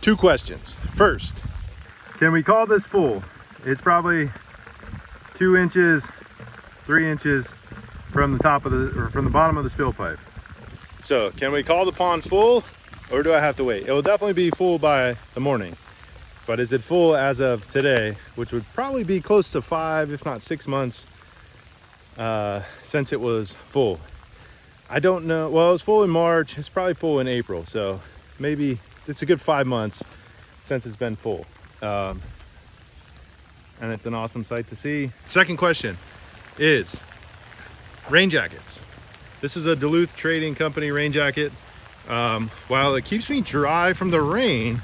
Two questions. First, can we call this full? It's probably 2 inches, 3 inches from the top of the, or from the bottom of the spill pipe. So can we call the pond full, or do I have to wait? It will definitely be full by the morning, but is it full as of today, which would probably be close to 5, if not 6 months since it was full. I don't know. Well, it was full in March. It's probably full in April. So maybe it's a good 5 months since it's been full. And it's an awesome sight to see. Second question is rain jackets. This is a Duluth Trading Company rain jacket. While it keeps me dry from the rain,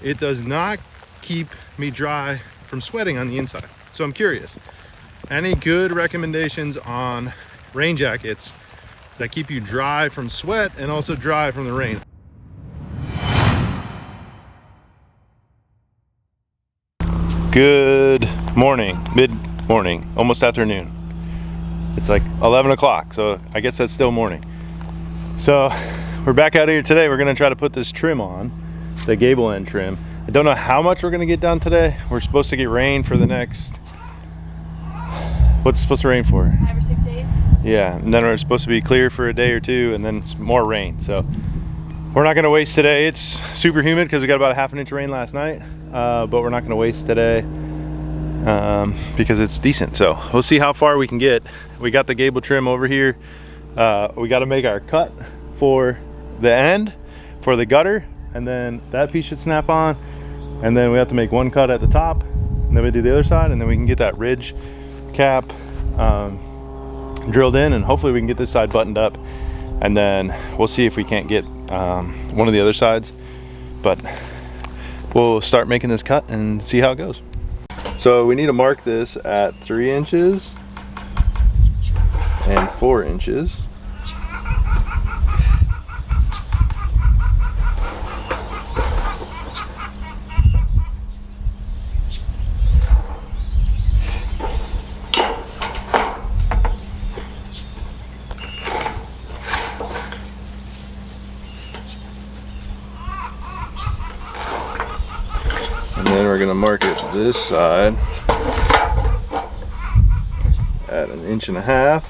it does not keep me dry from sweating on the inside. So I'm curious, any good recommendations on rain jackets that keep you dry from sweat and also dry from the rain? Good morning, mid-morning, almost afternoon. It's like 11 o'clock, so I guess that's still morning. So we're back out here today. We're gonna try to put this trim on, the gable end trim. I don't know how much we're gonna get done today. We're supposed to get rain for the next, what's it supposed to rain for? 5 or 6 days. Yeah, and then we're supposed to be clear for a day or two, and then more rain. So we're not gonna waste today. It's super humid because we got about a 1/2 inch of rain last night, but we're not gonna waste today because it's decent. So we'll see how far we can get. We got the gable trim over here. We got to make our cut for the end for the gutter, and then that piece should snap on, and then we have to make one cut at the top, and then we do the other side, and then we can get that ridge cap drilled in, and hopefully we can get this side buttoned up, and then we'll see if we can't get one of the other sides, but we'll start making this cut and see how it goes. So we need to mark this at 3 inches and 4 inches. And then we're gonna mark it this side at 1.5 inches.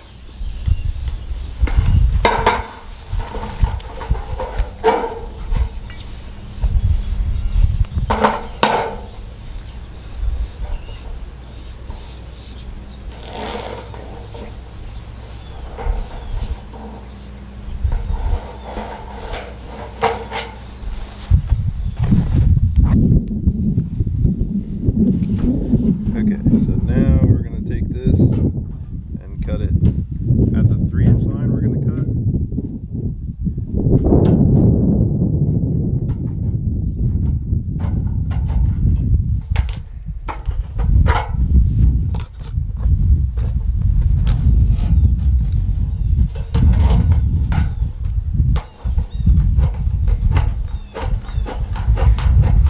Okay, so now we're going to take this and cut it at the 3 inch line. We're going to cut.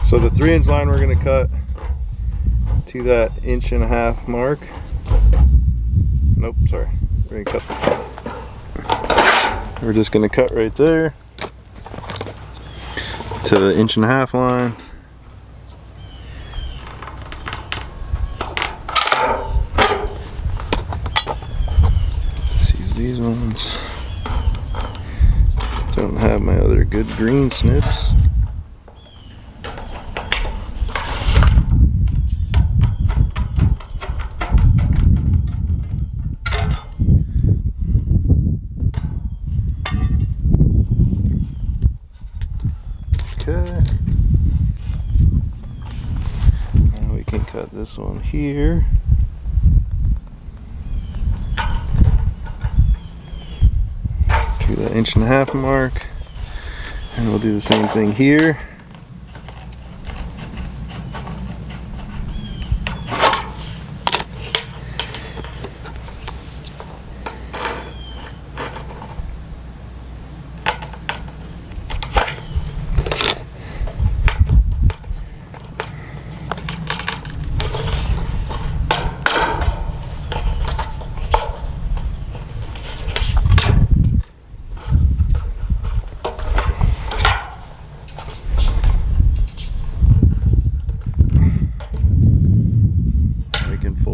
So the 3 inch line we're going to cut to that 1.5 inch mark. Nope, sorry. We're gonna cut. We're just gonna cut right there to the 1.5 inch line. See, these ones don't have my other good green snips. Okay, and we can cut this one here. To the 1.5 inch mark, and we'll do the same thing here.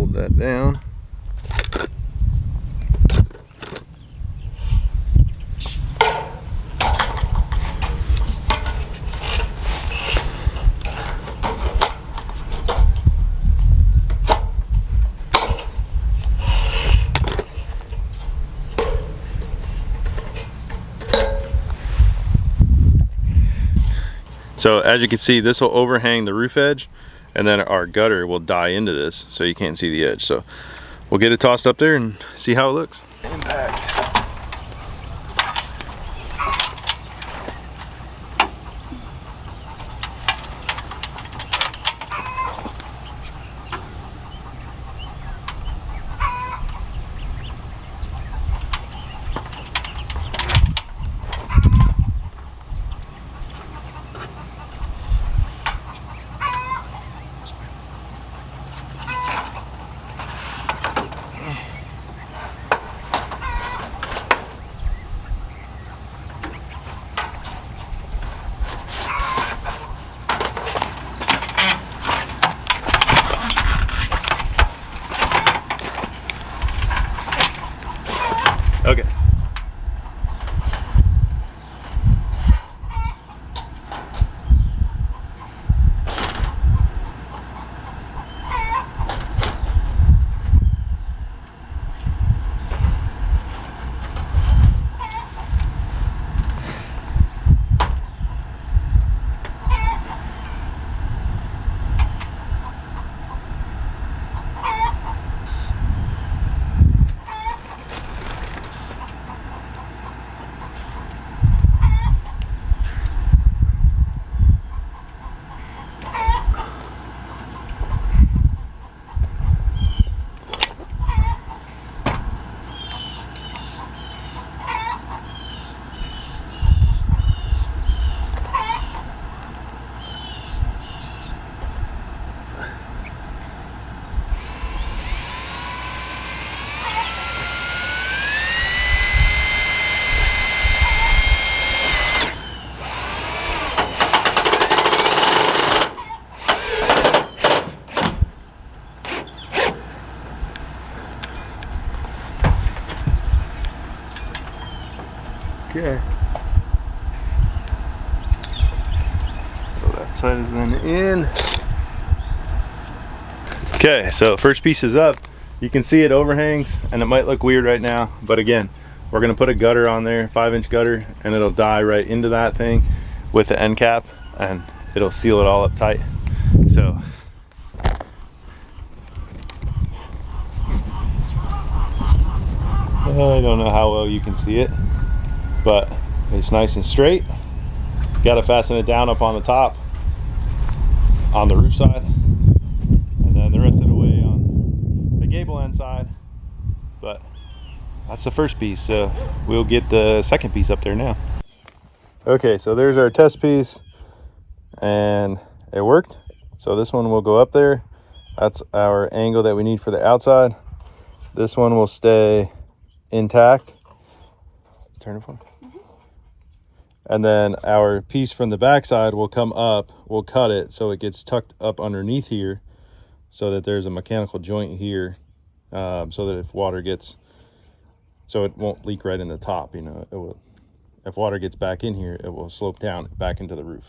hold that down. So as you can see, this will overhang the roof edge, and then our gutter will die into this so you can't see the edge. So we'll get it tossed up there and see how it looks. Impact. Okay. Okay. So that side is then in. Okay, so first piece is up. You can see it overhangs and it might look weird right now, but again, we're gonna put a gutter on there, 5-inch gutter, and it'll die right into that thing with the end cap, and it'll seal it all up tight. So I don't know how well you can see it, but it's nice and straight. Got to fasten it down up on the top on the roof side, and then the rest of the way on the gable end side. But that's the first piece, so we'll get the second piece up there now. Okay, so there's our test piece and it worked. So this one will go up there. That's our angle that we need for the outside. This one will stay intact. Turn it for. And then our piece from the backside will come up, we'll cut it so it gets tucked up underneath here, so that there's a mechanical joint here, so that if water gets, so it won't leak right in the top, you know, it will, if water gets back in here, it will slope down back into the roof.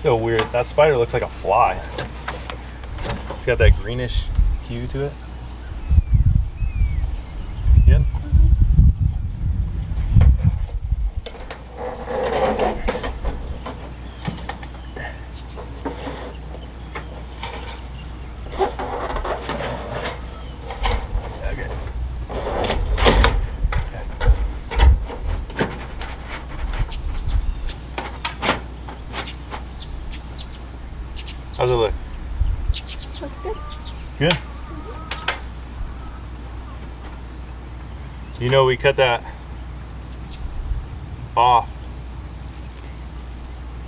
So weird, that spider looks like a fly. It's got that greenish hue to it. Good? How's it look? Looks good. Good? You know, we cut that off.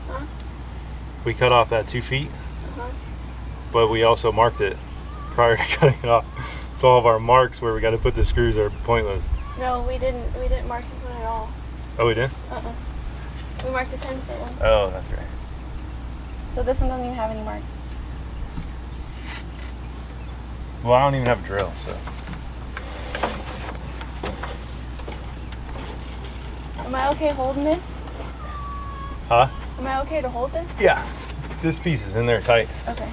Huh? We cut off that 2 feet, Uh-huh. but we also marked it prior to cutting it off. So all of our marks where we got to put the screws are pointless. No, we didn't mark this one at all. Oh, we did? Uh-uh. We marked the 10-foot one. Oh, that's right. So this one doesn't even have any marks. Well, I don't even have a drill, so. Am I okay holding this? Huh? Am I okay to hold this? Yeah. This piece is in there tight. Okay.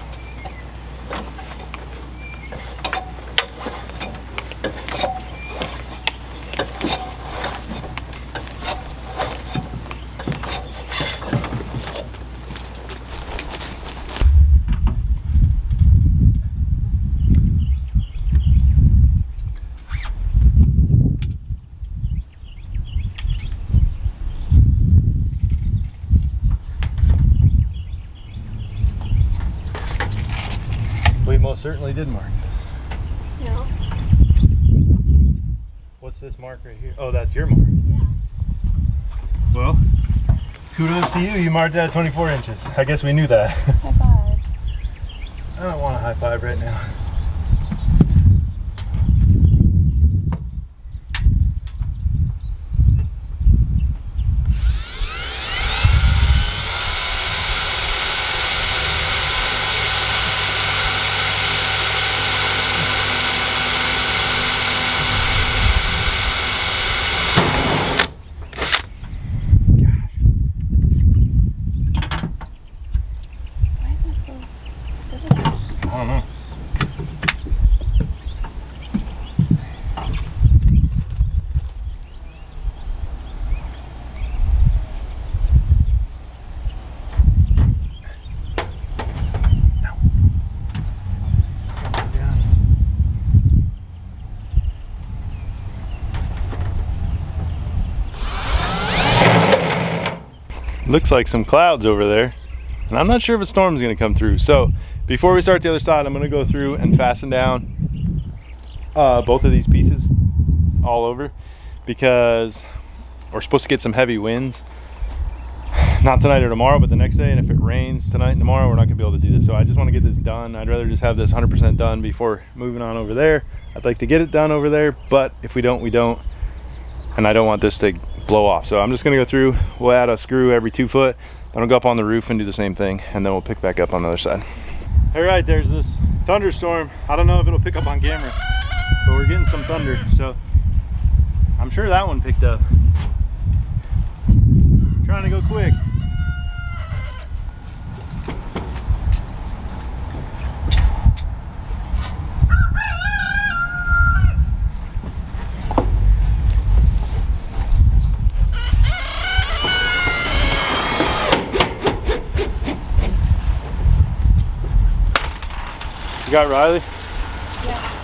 We most certainly did mark this. No. What's this mark right here? Oh, that's your mark. Yeah. Well, kudos to you. You marked that 24 inches. I guess we knew that. High five. I don't want a high five right now. Why is that so difficult? I don't know. Looks like some clouds over there, and I'm not sure if a storm's going to come through. So before we start the other side, I'm going to go through and fasten down both of these pieces all over, because we're supposed to get some heavy winds, not tonight or tomorrow, but the next day. And if it rains tonight and tomorrow, we're not going to be able to do this. So I just want to get this done. I'd rather just have this 100% done before moving on over there. I'd like to get it done over there, but if we don't, we don't. And I don't want this to blow off. So I'm just gonna go through, we'll add a screw every 2 foot, then I'll go up on the roof and do the same thing, and then we'll pick back up on the other side. All right, there's this thunderstorm. I don't know if it'll pick up on camera, but we're getting some thunder, so I'm sure that one picked up. I'm trying to go quick. You got Riley? Yeah.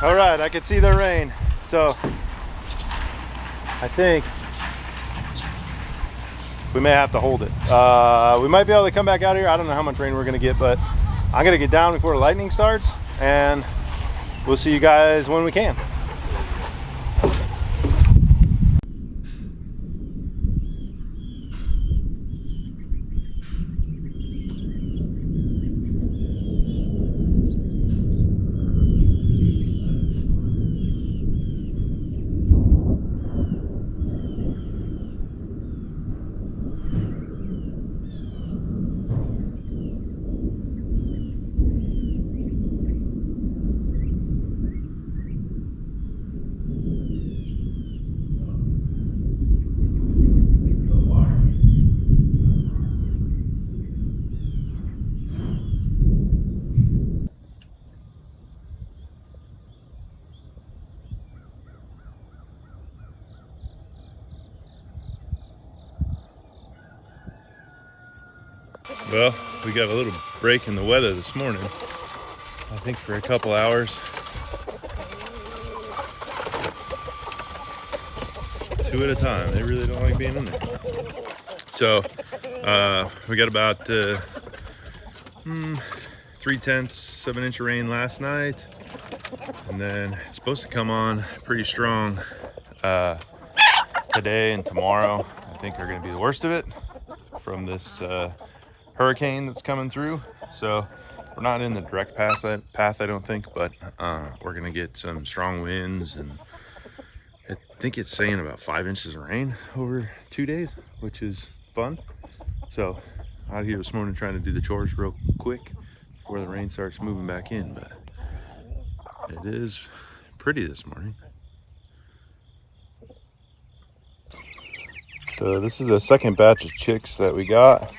All right, I can see the rain. So I think we may have to hold it. We might be able to come back out here. I don't know how much rain we're gonna get, but I'm gonna get down before lightning starts, and we'll see you guys when we can. Well, we got a little break in the weather this morning. I think for a couple hours. 2 at a time. They really don't like being in there. So we got about 3/10 of an inch of rain last night, and then it's supposed to come on pretty strong today and tomorrow. I think are going to be the worst of it from this hurricane that's coming through. So we're not in the direct path I don't think, but we're going to get some strong winds, and I think it's saying about 5 inches of rain over 2 days, which is fun. So out here this morning trying to do the chores real quick before the rain starts moving back in, but it is pretty this morning. So this is the second batch of chicks that we got.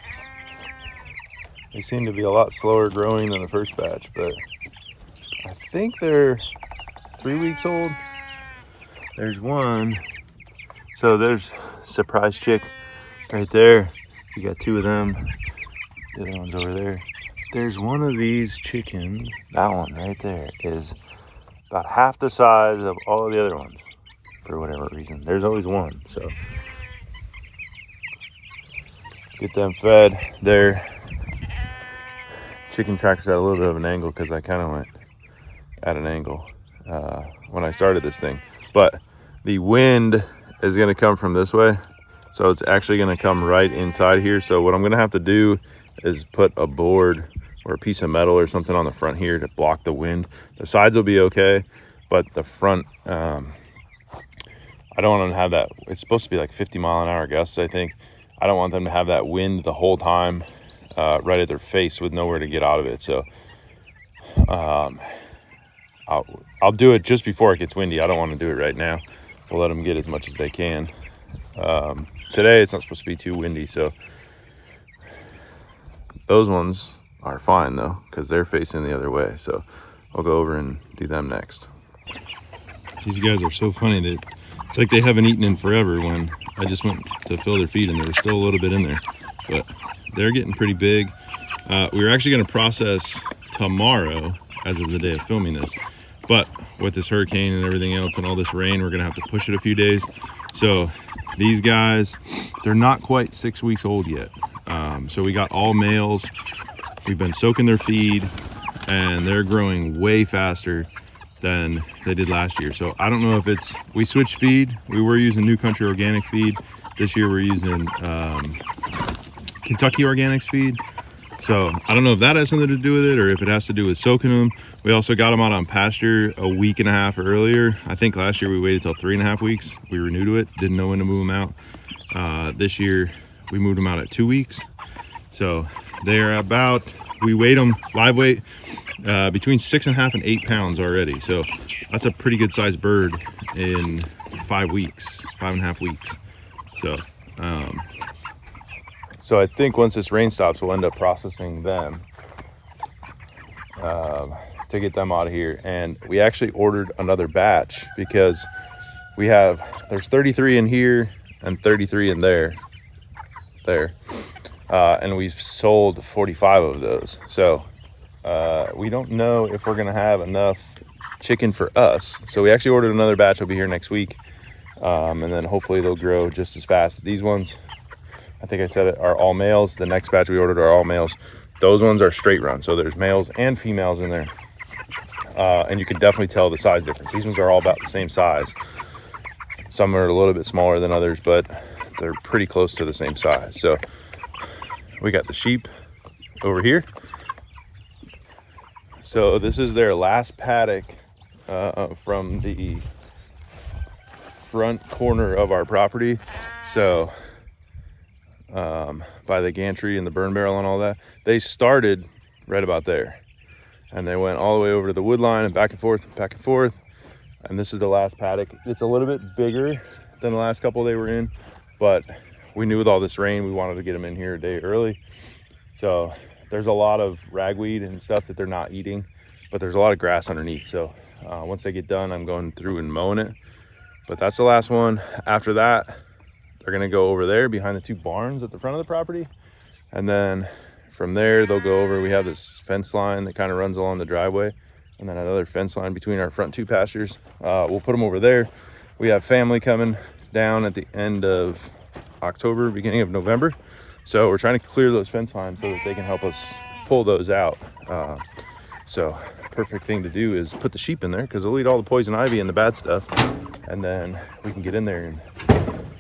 They seem to be a lot slower growing than the first batch, but I think they're 3 weeks old. There's one. So there's a surprise chick right there. You got 2 of them. The other one's over there. There's one of these chickens. That one right there is about half the size of all of the other ones for whatever reason. There's always one. So get them fed. Their chicken tracker's at a little bit of an angle because I kind of went at an angle when I started this thing. But the wind is going to come from this way. So it's actually going to come right inside here. So what I'm going to have to do is put a board or a piece of metal or something on the front here to block the wind. The sides will be okay, but the front, I don't want them to have that. It's supposed to be like 50-mile-an-hour gusts, I think. I don't want them to have that wind the whole time right at their face with nowhere to get out of it. So I'll do it just before it gets windy. I don't want to do it right now. We'll let them get as much as they can. Today it's not supposed to be too windy, so those ones are fine though because they're facing the other way. So I'll go over and do them next. These guys are so funny that it's like they haven't eaten in forever. When I just went to fill their feed and there was still a little bit in there, but they're getting pretty big. We were actually going to process tomorrow as of the day of filming this, but with this hurricane and everything else and all this rain, we're going to have to push it a few days. So these guys, they're not quite 6 weeks old yet. So we got all males. We've been soaking their feed and they're growing way faster than they did last year. So I don't know if it's, we switched feed. We were using New Country organic feed. This year we're using Kentucky organics feed. So I don't know if that has something to do with it or if it has to do with soaking them. We also got them out on pasture a week and a half earlier. I think last year we waited till 3.5 weeks. We were new to it, didn't know when to move them out. This year we moved them out at 2 weeks. So they're about, we weighed them live weight between 6.5 and 8 pounds already. So that's a pretty good sized bird in 5 weeks, 5.5 weeks. So I think once this rain stops, we'll end up processing them to get them out of here. And we actually ordered another batch because we have, there's 33 in here and 33 in there. And we've sold 45 of those. So we don't know if we're gonna have enough chicken for us. So we actually ordered another batch. Will be here next week. And then hopefully they'll grow just as fast. These ones, I think I said it, are all males. The next batch we ordered are all males. Those ones are straight run. So there's males and females in there. And you can definitely tell the size difference. These ones are all about the same size. Some are a little bit smaller than others, but they're pretty close to the same size. So we got the sheep over here. So this is their last paddock from the front corner of our property. So by the gantry and the burn barrel and all that, they started right about there. And they went all the way over to the wood line and back and forth, back and forth. And this is the last paddock. It's a little bit bigger than the last couple they were in, but we knew with all this rain, we wanted to get them in here a day early. So there's a lot of ragweed and stuff that they're not eating, but there's a lot of grass underneath. So once they get done, I'm going through and mowing it. But that's the last one. After that, they're gonna go over there behind the 2 barns at the front of the property. And then from there they'll go over. We have this fence line that kind of runs along the driveway, and then another fence line between our front 2 pastures. We'll put them over there. We have family coming down at the end of October, beginning of November, so we're trying to clear those fence lines so that they can help us pull those out. So perfect thing to do is put the sheep in there, because they'll eat all the poison ivy and the bad stuff, and then we can get in there and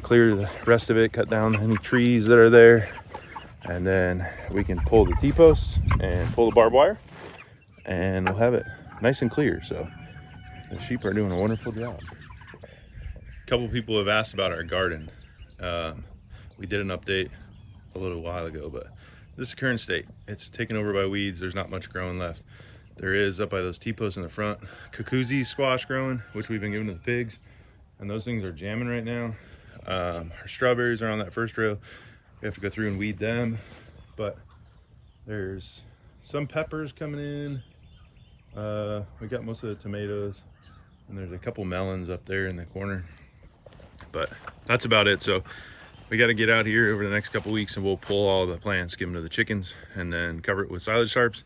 clear the rest of it, cut down any trees that are there, and then we can pull the T-posts and pull the barbed wire, and we'll have it nice and clear. So the sheep are doing a wonderful job. A couple people have asked about our garden. We did an update a little while ago, but this is the current state. It's taken over by weeds. There's not much growing left. There is, up by those T-posts in the front, Kukuzi squash growing, which we've been giving to the pigs, and those things are jamming right now. Our strawberries are on that first row. We have to go through and weed them, but there's some peppers coming in. We got most of the tomatoes, and there's a couple melons up there in the corner, but that's about it. So we got to get out here over the next couple weeks, and we'll pull all the plants, give them to the chickens, and then cover it with silage tarps,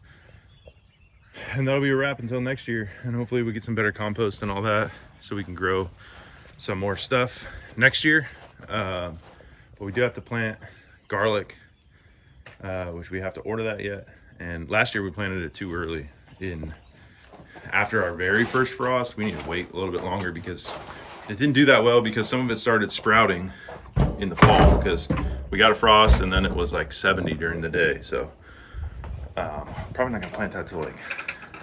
and that'll be a wrap until next year. And hopefully we get some better compost and all that, so we can grow some more stuff next year. But we do have to plant garlic, which we have to order that yet. And last year we planted it too early. After our very first frost, we need to wait a little bit longer, because it didn't do that well, because some of it started sprouting in the fall, because we got a frost and then it was like 70 during the day. So probably not gonna plant that till like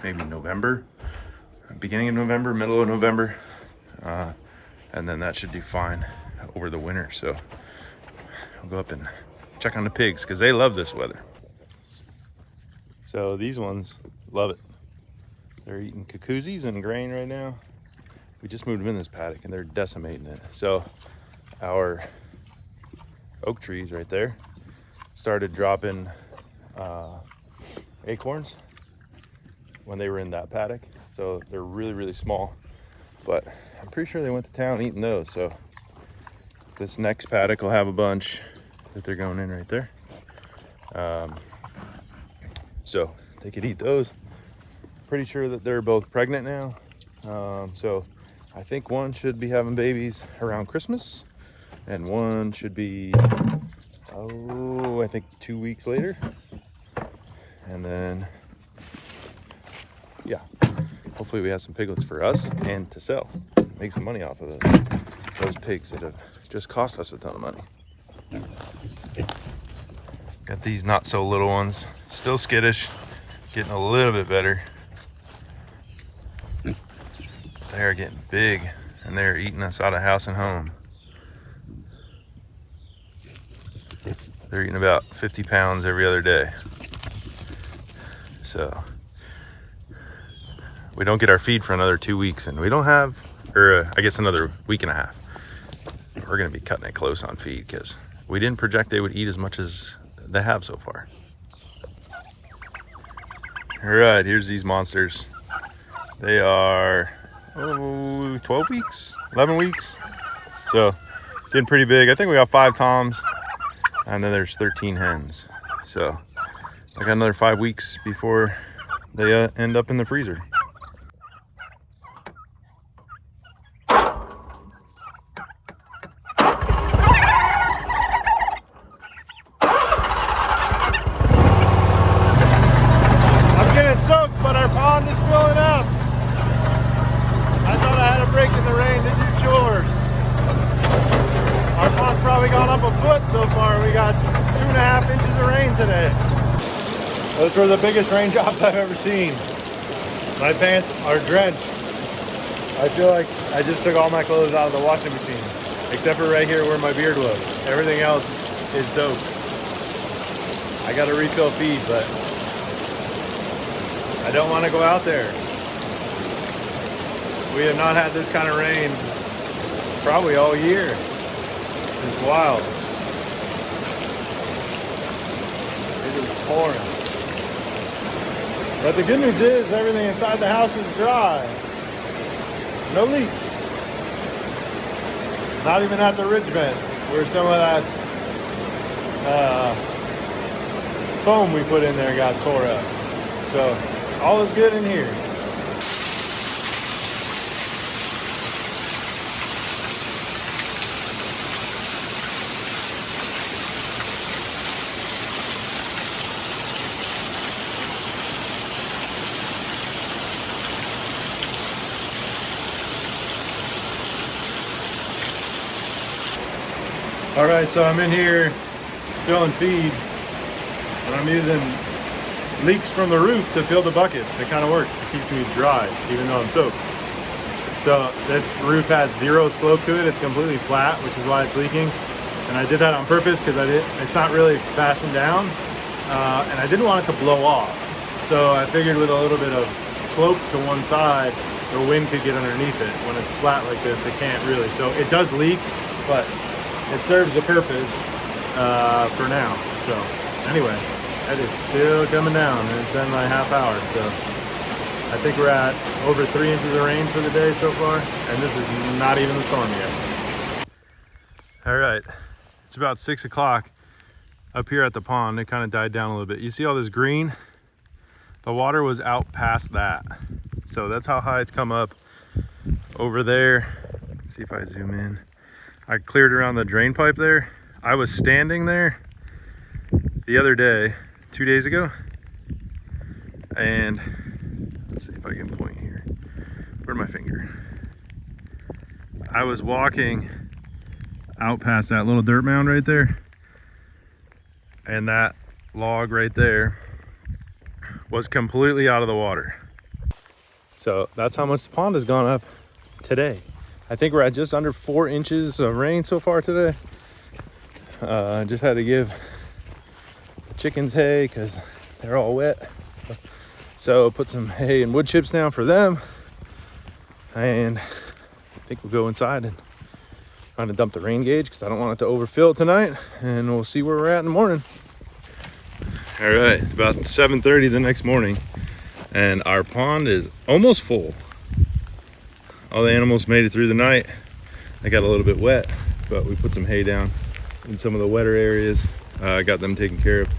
maybe November, beginning of November, middle of November, and then that should do fine over the winter. So I'll go up and check on the pigs, because they love this weather. So these ones love it. They're eating Kukuzis and grain right now. We just moved them in this paddock and they're decimating it. So our oak trees right there started dropping acorns when they were in that paddock. So they're really, really small, but I'm pretty sure they went to town eating those. So this next paddock will have a bunch that they're going in right there. So they could eat those. Pretty sure that they're both pregnant now. So I think one should be having babies around Christmas, and one should be, I think 2 weeks later. And then, yeah, hopefully we have some piglets for us and to sell. Make some money off of those pigs that have just cost us a ton of money. Got these not so little ones, still skittish, getting a little bit better. They're getting big, and they're eating us out of house and home. They're eating about 50 pounds every other day. So we don't get our feed for another 2 weeks, and we don't have, or I guess another week and a half. We're gonna be cutting it close on feed, because we didn't project they would eat as much as they have so far. All right, here's these monsters. They are 12 weeks, 11 weeks. So getting pretty big. I think we got 5 toms, and then there's 13 hens. So I got another 5 weeks before they end up in the freezer. I'm getting soaked, but our pond is filling up. I thought I had a break in the rain to do chores. Our pond's probably gone up a foot so far. We got 2.5 inches of rain today. Those were the biggest raindrops I've ever seen. My pants are drenched. I feel like I just took all my clothes out of the washing machine, except for right here where my beard was. Everything else is soaked. I got to refill feed, but I don't want to go out there. We have not had this kind of rain probably all year. It's wild. It is pouring. But the good news is everything inside the house is dry. No leaks. Not even at the ridge vent where some of that foam we put in there got tore up. So all is good in here. All right, so I'm in here filling feed, and I'm using leaks from the roof to fill the buckets. It kind of works. It keeps me dry, even though I'm soaked. So this roof has zero slope to it. It's completely flat, which is why it's leaking. And I did that on purpose because it's not really fastened down, and I didn't want it to blow off. So I figured with a little bit of slope to one side, the wind could get underneath it. When it's flat like this, it can't really. So it does leak, but it serves a purpose for now. So anyway, that is still coming down, and it's been like half hour. So I think we're at over 3 inches of rain for the day so far, and this is not even the storm yet. All right, it's about 6 o'clock up here at the pond. It kind of died down a little bit. You see all this green? The water was out past that. So that's how high it's come up over there. Let's see if I zoom in. I cleared around the drain pipe there. I was standing there the other day, 2 days ago, and let's see if I can point here. Where's my finger? I was walking out past that little dirt mound right there, and that log right there was completely out of the water. So that's how much the pond has gone up today. I think we're at just under 4 inches of rain so far today. I just had to give the chickens hay because they're all wet. So put some hay and wood chips down for them. And I think we'll go inside and try to dump the rain gauge because I don't want it to overfill tonight. And we'll see where we're at in the morning. All right, about 7:30 the next morning, and our pond is almost full. All the animals made it through the night. I got a little bit wet, but we put some hay down in some of the wetter areas. Got them taken care of.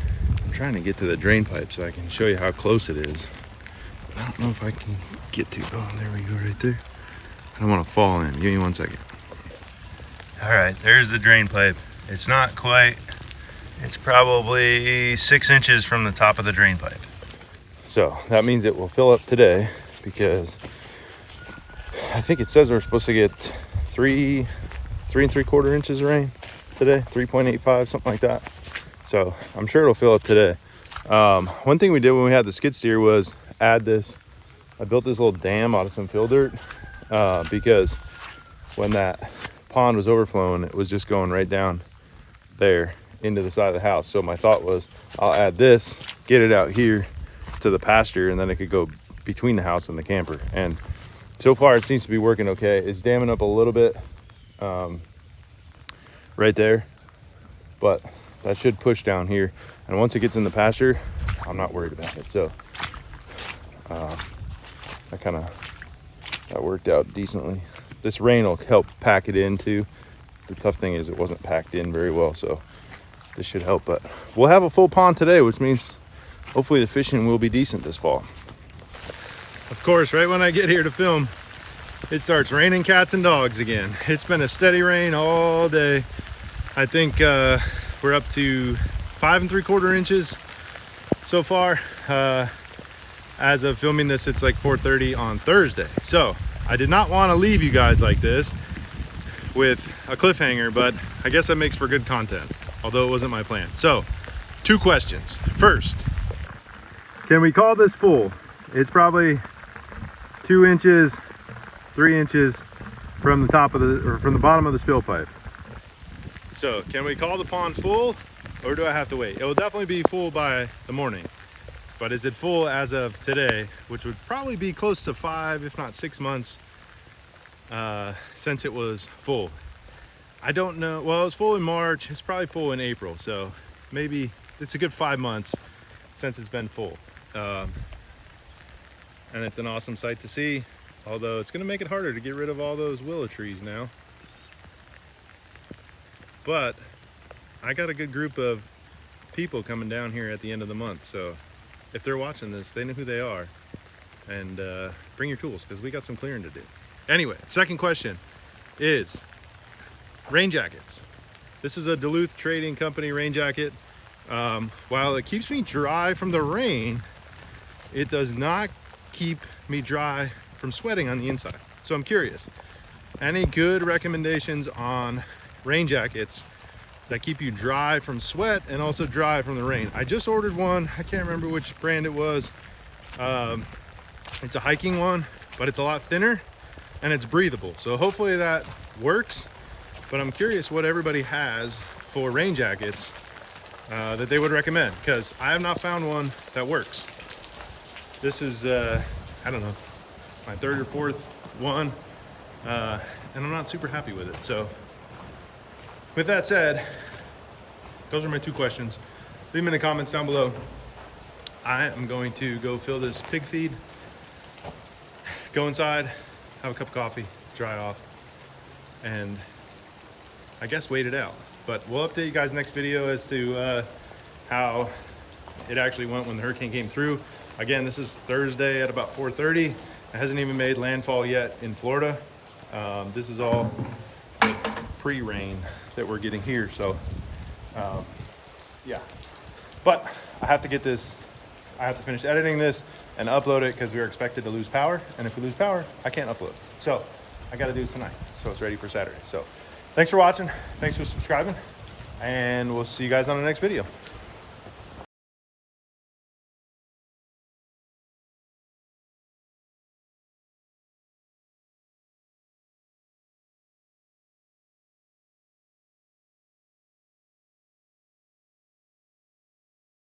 I'm trying to get to the drain pipe so I can show you how close it is. But I don't know if I can get to. Oh, there we go right there. I don't want to fall in. Give me 1 second. All right, there's the drain pipe. It's not quite, it's probably 6 inches from the top of the drain pipe. So that means it will fill up today because I think it says we're supposed to get 3 3¾ inches of rain today, 3.85, something like that. So I'm sure it'll fill up today. One thing we did when we had the skid steer was add this. I built this little dam out of some fill dirt because when that pond was overflowing, it was just going right down there into the side of the house. So my thought was I'll add this, get it out here to the pasture, and then it could go between the house and the camper. And so far it seems to be working okay. It's damming up a little bit right there, but that should push down here. And once it gets in the pasture, I'm not worried about it. So that worked out decently. This rain will help pack it in too. The tough thing is it wasn't packed in very well, so this should help. But we'll have a full pond today, which means hopefully the fishing will be decent this fall. Of course, right when I get here to film, it starts raining cats and dogs again. It's been a steady rain all day. I think we're up to 5 3/4 inches so far. As of filming this, it's like 4:30 on Thursday. So I did not want to leave you guys like this with a cliffhanger, but I guess that makes for good content, although it wasn't my plan. So 2 questions. First, can we call this full? It's probably 2 inches, 3 inches from the top of from the bottom of the spill pipe. So can we call the pond full, or do I have to wait? It will definitely be full by the morning, but is it full as of today, which would probably be close to 5, if not 6 months since it was full. I don't know. Well, it was full in March. It's probably full in April, so maybe it's a good 5 months since it's been full. And it's an awesome sight to see, although it's going to make it harder to get rid of all those willow trees now. But I got a good group of people coming down here at the end of the month. So if they're watching this, they know who they are. And bring your tools, because we got some clearing to do. Anyway, second question is rain jackets. This is a Duluth Trading Company rain jacket. While it keeps me dry from the rain, it does not keep me dry from sweating on the inside. So I'm curious, any good recommendations on rain jackets that keep you dry from sweat and also dry from the rain? I just ordered one. I can't remember which brand it was. It's a hiking one, but it's a lot thinner and it's breathable. So hopefully that works. But I'm curious what everybody has for rain jackets that they would recommend, because I have not found one that works. This is, I don't know, my third or fourth one, and I'm not super happy with it. So with that said, those are my two questions. Leave them in the comments down below. I am going to go fill this pig feed, go inside, have a cup of coffee, dry off, and I guess wait it out. But we'll update you guys next video as to how it actually went when the hurricane came through. Again, this is Thursday at about 4:30. It hasn't even made landfall yet in Florida. This is all pre-rain that we're getting here. So yeah, but I have to get this, I have to finish editing this and upload it, because we are expected to lose power. And if we lose power, I can't upload. So I got to do it tonight, so it's ready for Saturday. So thanks for watching. Thanks for subscribing. And we'll see you guys on the next video.